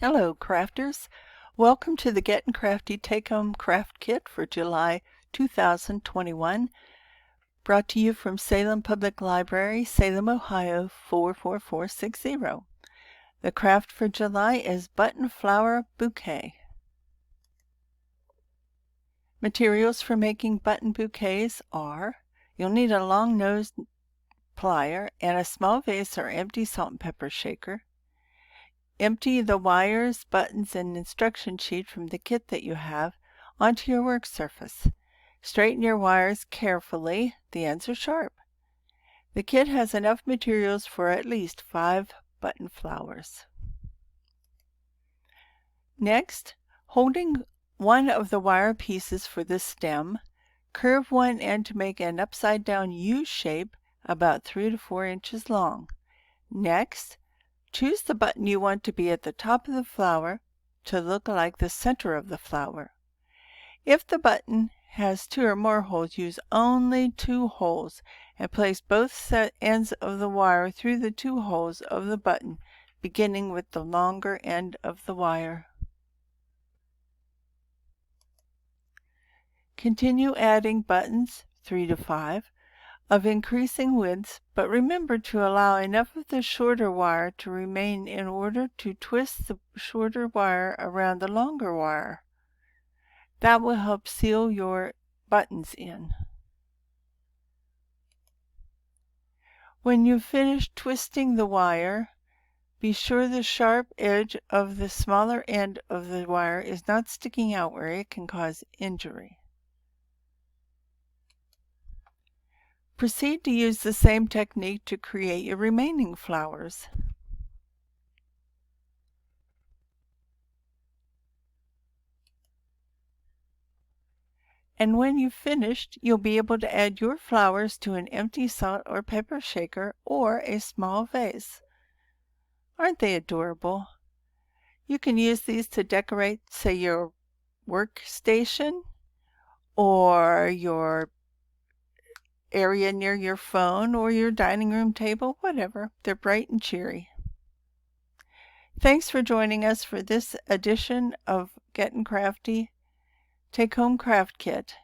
Hello, crafters. Welcome to the Gettin Crafty Take-Home Craft Kit for July 2021, brought to you from Salem Public Library, Salem, Ohio 44460. The craft for July is button flower bouquet. Materials for making button bouquets are: you'll need a long-nosed plier and a small vase or empty salt and pepper shaker. Empty the wires, buttons, and instruction sheet from the kit that you have onto your work surface. Straighten your wires carefully. The ends are sharp. The kit has enough materials for at least 5 button flowers. Next, holding one of the wire pieces for the stem, curve one end to make an upside-down U shape about 3 to 4 inches long. Next, choose the button you want to be at the top of the flower to look like the center of the flower. If the button has 2 or more holes, use only 2 holes and place both ends of the wire through the 2 holes of the button, beginning with the longer end of the wire. Continue adding buttons, 3 to 5, of increasing widths, but remember to allow enough of the shorter wire to remain in order to twist the shorter wire around the longer wire. That will help seal your buttons in. When you've finished twisting the wire, be sure the sharp edge of the smaller end of the wire is not sticking out where it can cause injury. Proceed to use the same technique to create your remaining flowers. And when you've finished, you'll be able to add your flowers to an empty salt or pepper shaker or a small vase. Aren't they adorable? You can use these to decorate, say, your workstation or your area near your phone or your dining room table, whatever. They're bright and cheery. Thanks for joining us for this edition of Gettin Crafty Take-Home Craft Kit.